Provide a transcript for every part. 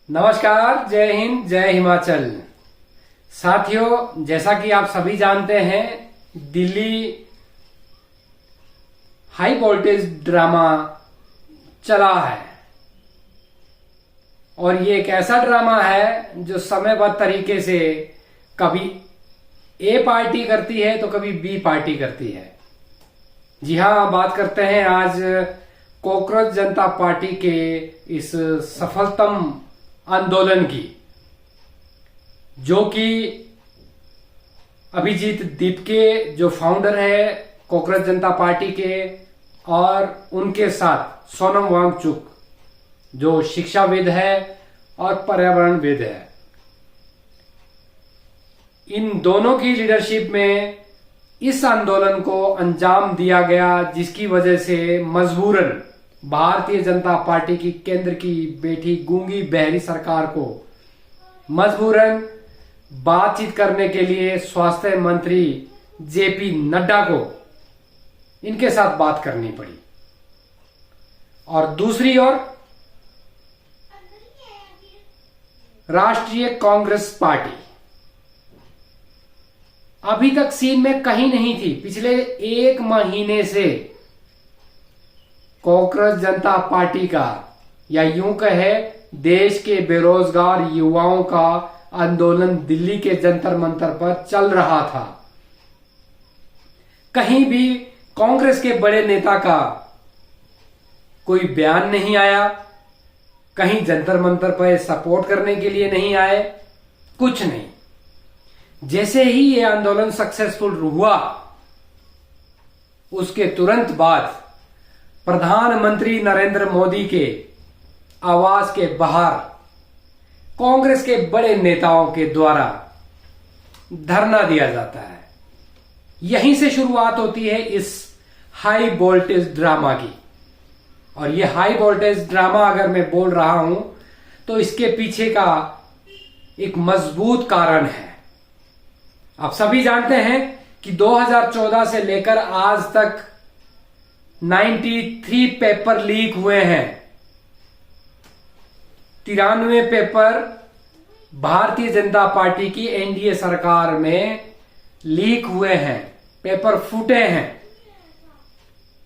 नमस्कार, जय हिंद, जय हिमाचल। साथियों, जैसा कि आप सभी जानते हैं, दिल्ली हाई वोल्टेज ड्रामा चला है और ये एक ऐसा ड्रामा है जो समयबद्ध तरीके से कभी ए पार्टी करती है तो कभी बी पार्टी करती है। जी हाँ, बात करते हैं आज कॉकरोच जनता पार्टी के इस सफलतम आंदोलन की, जो कि अभिजीत दीपके जो फाउंडर है कॉकरोच जनता पार्टी के, और उनके साथ सोनम वांगचुक जो शिक्षाविद है और पर्यावरणविद है, इन दोनों की लीडरशिप में इस आंदोलन को अंजाम दिया गया, जिसकी वजह से मजबूरन भारतीय जनता पार्टी की केंद्र की बैठी गूंगी बहरी सरकार को मजबूरन बातचीत करने के लिए स्वास्थ्य मंत्री जेपी नड्डा को इनके साथ बात करनी पड़ी। और दूसरी ओर राष्ट्रीय कांग्रेस पार्टी अभी तक सीन में कहीं नहीं थी। पिछले एक महीने से कॉकरोच जनता पार्टी का, या यूं कहे देश के बेरोजगार युवाओं का आंदोलन दिल्ली के जंतर मंतर पर चल रहा था। कहीं भी कांग्रेस के बड़े नेता का कोई बयान नहीं आया, कहीं जंतर मंतर पर सपोर्ट करने के लिए नहीं आए, कुछ नहीं। जैसे ही ये आंदोलन सक्सेसफुल हुआ, उसके तुरंत बाद प्रधानमंत्री नरेंद्र मोदी के आवास के बाहर कांग्रेस के बड़े नेताओं के द्वारा धरना दिया जाता है। यहीं से शुरुआत होती है इस हाई वोल्टेज ड्रामा की। और ये हाई वोल्टेज ड्रामा अगर मैं बोल रहा हूं तो इसके पीछे का एक मजबूत कारण है। आप सभी जानते हैं कि 2014 से लेकर आज तक 93 पेपर लीक हुए हैं। 93 पेपर भारतीय जनता पार्टी की एनडीए सरकार में लीक हुए हैं, पेपर फूटे हैं।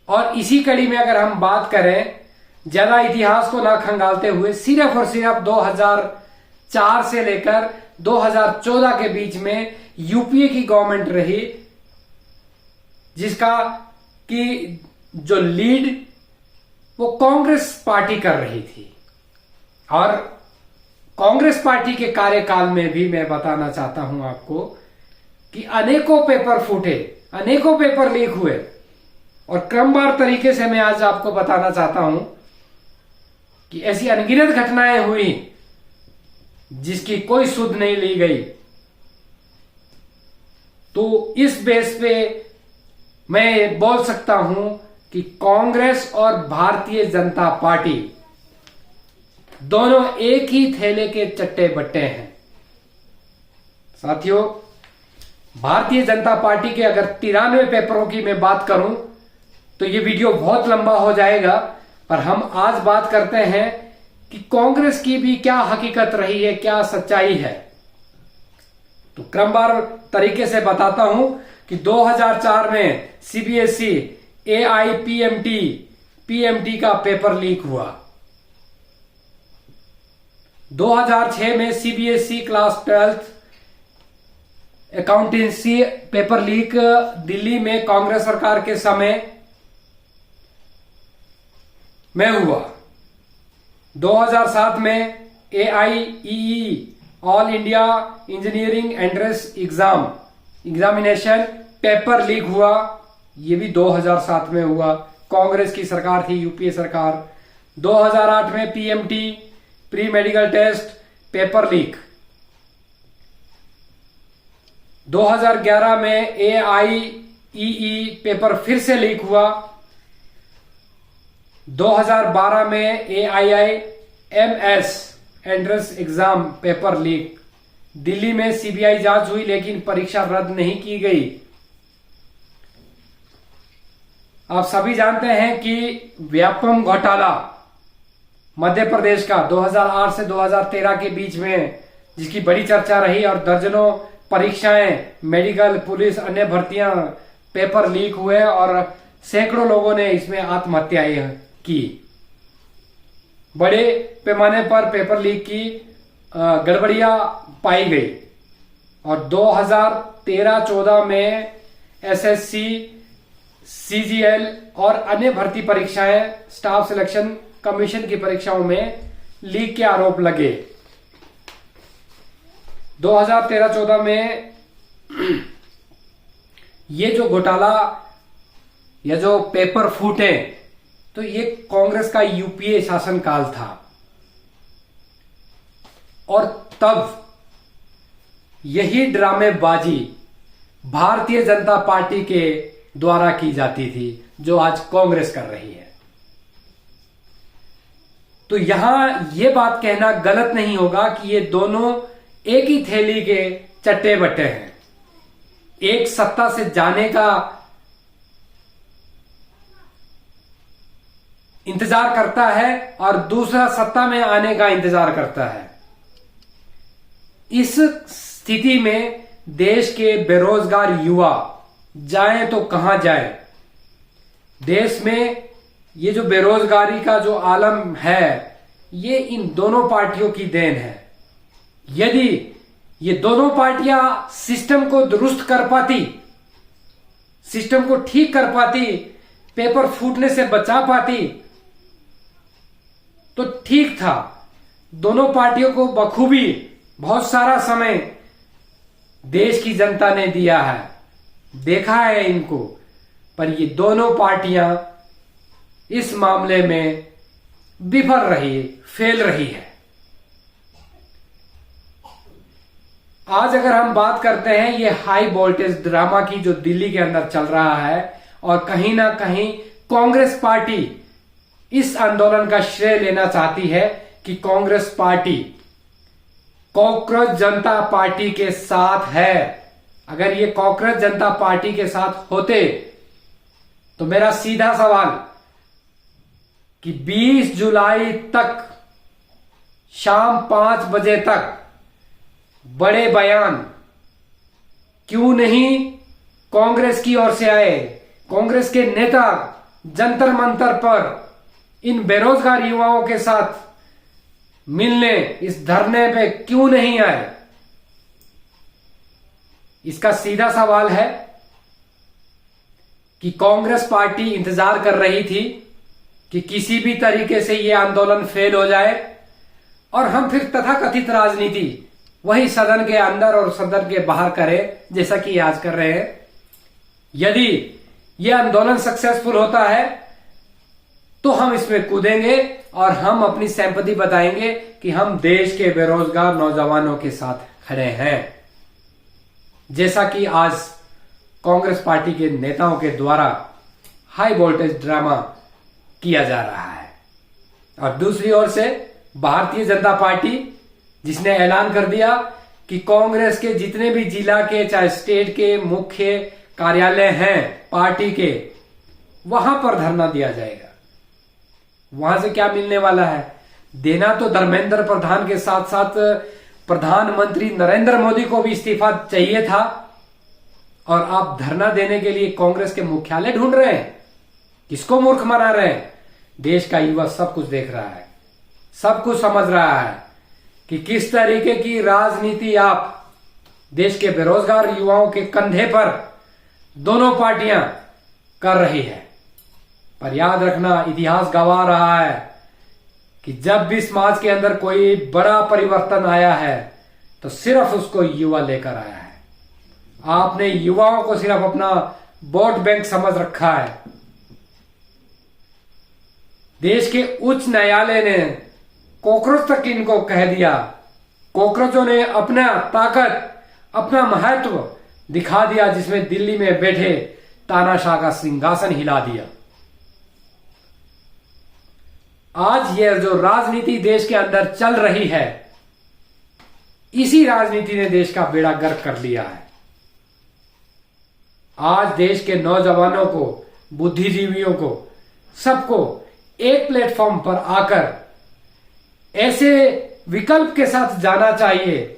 और इसी कड़ी में अगर हम बात करें, ज्यादा इतिहास को ना खंगालते हुए, सिर्फ और सिर्फ 2004 से लेकर 2014 के बीच में यूपीए की गवर्नमेंट रही, जिसका कि जो लीड वो कांग्रेस पार्टी कर रही थी। और कांग्रेस पार्टी के कार्यकाल में भी मैं बताना चाहता हूं आपको कि अनेकों पेपर फूटे, अनेकों पेपर लीक हुए। और क्रमवार तरीके से मैं आज आपको बताना चाहता हूं कि ऐसी अनगिनत घटनाएं हुई जिसकी कोई सुध नहीं ली गई। तो इस बेस पे मैं बोल सकता हूं कि कांग्रेस और भारतीय जनता पार्टी दोनों एक ही थैले के चट्टे बट्टे हैं। साथियों, भारतीय जनता पार्टी के अगर 93 पेपरों की मैं बात करूं तो ये वीडियो बहुत लंबा हो जाएगा, पर हम आज बात करते हैं कि कांग्रेस की भी क्या हकीकत रही है, क्या सच्चाई है। तो क्रमवार तरीके से बताता हूं कि 2004 में सीबीएसई पीएमटी का पेपर लीक हुआ। 2006 में CBSE class 12 accountancy paper leak Delhi में कांग्रेस सरकार के समय में हुआ। 2007 में AIEE all India engineering entrance examination paper leak हुआ। ये भी 2007 में हुआ, कांग्रेस की सरकार थी, यूपीए सरकार। 2008 में PMT pre medical test paper leak. 2011 में AIEE पेपर फिर से लीक हुआ। 2012 में AIIMS entrance exam paper leak. Delhi में सीबीआई जांच हुई लेकिन परीक्षा रद्द नहीं की गई। आप सभी जानते हैं कि व्यापम घोटाला मध्य प्रदेश का 2008 से 2013 के बीच में, जिसकी बड़ी चर्चा रही और दर्जनों परीक्षाएं, मेडिकल, पुलिस, अन्य भर्तियां, पेपर लीक हुए और सैकड़ों लोगों ने इसमें आत्महत्याएं की। बड़े पैमाने पर पेपर लीक की गड़बड़ियां पाई गई और 2013-14 में एसएससी, सीजीएल और अन्य भर्ती परीक्षाएं, स्टाफ सिलेक्शन कमीशन की परीक्षाओं में लीक के आरोप लगे। 2013-14 में ये जो घोटाला या जो पेपर फूटे, तो ये कांग्रेस का यूपीए शासनकाल था और तब यही ड्रामेबाजी भारतीय जनता पार्टी के द्वारा की जाती थी, जो आज कांग्रेस कर रही है। तो यहां यह बात कहना गलत नहीं होगा कि ये दोनों एक ही थैली के चट्टे बट्टे हैं। एक सत्ता से जाने का इंतजार करता है और दूसरा सत्ता में आने का इंतजार करता है। इस स्थिति में देश के बेरोजगार युवा जाएं तो कहां जाएं? देश में ये जो बेरोजगारी का जो आलम है, ये इन दोनों पार्टियों की देन है। यदि ये दोनों पार्टियां सिस्टम को दुरुस्त कर पाती, सिस्टम को ठीक कर पाती, पेपर फूटने से बचा पाती, तो ठीक था। दोनों पार्टियों को बखूबी बहुत सारा समय देश की जनता ने दिया है, देखा है इनको, पर ये दोनों पार्टियां इस मामले में विफल रही, फेल रही है। आज अगर हम बात करते हैं ये हाई वोल्टेज ड्रामा की जो दिल्ली के अंदर चल रहा है, और कहीं ना कहीं कांग्रेस पार्टी इस आंदोलन का श्रेय लेना चाहती है कि कांग्रेस पार्टी कॉकरोच जनता पार्टी के साथ है। अगर ये कॉकरोच जनता पार्टी के साथ होते तो मेरा सीधा सवाल कि 20 जुलाई तक शाम 5 बजे तक बड़े बयान क्यों नहीं कांग्रेस की ओर से आए? कांग्रेस के नेता जंतर मंतर पर इन बेरोजगार युवाओं के साथ मिलने, इस धरने पे क्यों नहीं आए? इसका सीधा सवाल है कि कांग्रेस पार्टी इंतजार कर रही थी कि किसी भी तरीके से यह आंदोलन फेल हो जाए और हम फिर तथाकथित राजनीति वही सदन के अंदर और सदन के बाहर करें, जैसा कि आज कर रहे हैं। यदि यह आंदोलन सक्सेसफुल होता है तो हम इसमें कूदेंगे और हम अपनी सिंपैथी बताएंगे कि हम देश के बेरोजगार नौजवानों के साथ खड़े हैं, जैसा कि आज कांग्रेस पार्टी के नेताओं के द्वारा हाई वोल्टेज ड्रामा किया जा रहा है। और दूसरी ओर से भारतीय जनता पार्टी, जिसने ऐलान कर दिया कि कांग्रेस के जितने भी जिला के, चाहे स्टेट के मुख्य कार्यालय हैं पार्टी के, वहां पर धरना दिया जाएगा। वहां से क्या मिलने वाला है? देना तो धर्मेंद्र प्रधान के साथ साथ प्रधानमंत्री नरेंद्र मोदी को भी इस्तीफा चाहिए था, और आप धरना देने के लिए कांग्रेस के मुख्यालय ढूंढ रहे हैं। किसको मूर्ख बना रहे हैं? देश का युवा सब कुछ देख रहा है, सब कुछ समझ रहा है कि किस तरीके की राजनीति आप देश के बेरोजगार युवाओं के कंधे पर दोनों पार्टियां कर रही है। पर याद रखना, इतिहास गवाह रहा है कि जब भी समाज के अंदर कोई बड़ा परिवर्तन आया है तो सिर्फ उसको युवा लेकर आया है। आपने युवाओं को सिर्फ अपना वोट बैंक समझ रखा है। देश के उच्च न्यायालय ने कॉकरोच तक इनको कह दिया। कॉकरोचों ने अपना ताकत, अपना महत्व दिखा दिया, जिसमें दिल्ली में बैठे तानाशाह का सिंहासन हिला दिया। आज यह जो राजनीति देश के अंदर चल रही है, इसी राजनीति ने देश का बेड़ा गर्क कर लिया है। आज देश के नौजवानों को, बुद्धिजीवियों को, सबको एक प्लेटफॉर्म पर आकर ऐसे विकल्प के साथ जाना चाहिए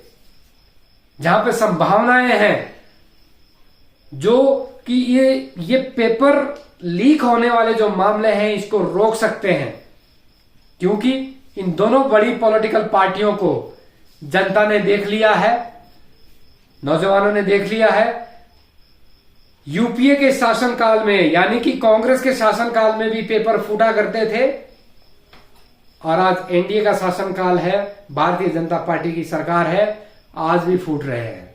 जहां पे संभावनाएं हैं जो कि ये पेपर लीक होने वाले जो मामले हैं इसको रोक सकते हैं, क्योंकि इन दोनों बड़ी पॉलिटिकल पार्टियों को जनता ने देख लिया है, नौजवानों ने देख लिया है। यूपीए के शासनकाल में यानी कि कांग्रेस के शासनकाल में भी पेपर फूटा करते थे और आज एनडीए का शासनकाल है, भारतीय जनता पार्टी की सरकार है, आज भी फूट रहे हैं।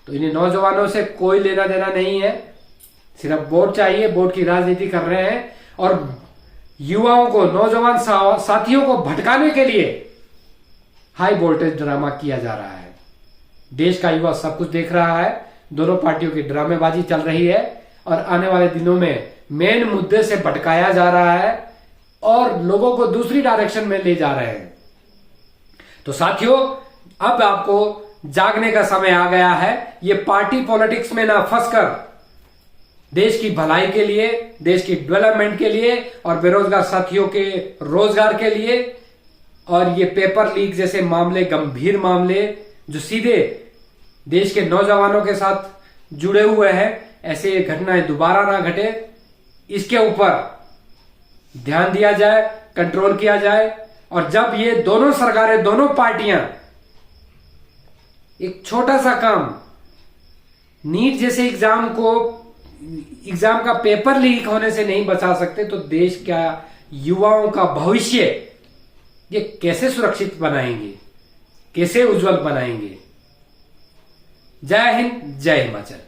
तो इन्हें नौजवानों से कोई लेना देना नहीं है, सिर्फ वोट चाहिए, वोट की राजनीति कर रहे हैं और युवाओं को, नौजवान साथियों को भटकाने के लिए हाई वोल्टेज ड्रामा किया जा रहा है। देश का युवा सब कुछ देख रहा है, दोनों पार्टियों की ड्रामेबाजी चल रही है और आने वाले दिनों में मेन मुद्दे से भटकाया जा रहा है और लोगों को दूसरी डायरेक्शन में ले जा रहे हैं। तो साथियों, अब आपको जागने का समय आ गया है। ये पार्टी पॉलिटिक्स में ना फंसकर देश की भलाई के लिए, देश की डेवलपमेंट के लिए और बेरोजगार साथियों के रोजगार के लिए और ये पेपर लीक जैसे मामले, गंभीर मामले जो सीधे देश के नौजवानों के साथ जुड़े हुए हैं, ऐसे घटनाएं दोबारा ना घटे, इसके ऊपर ध्यान दिया जाए, कंट्रोल किया जाए। और जब ये दोनों सरकारें, दोनों पार्टियां एक छोटा सा काम, नीट जैसे एग्जाम का पेपर लीक होने से नहीं बचा सकते, तो देश का युवाओं का भविष्य ये कैसे सुरक्षित बनाएंगे, कैसे उज्जवल बनाएंगे। जय हिंद, जय हिमाचल।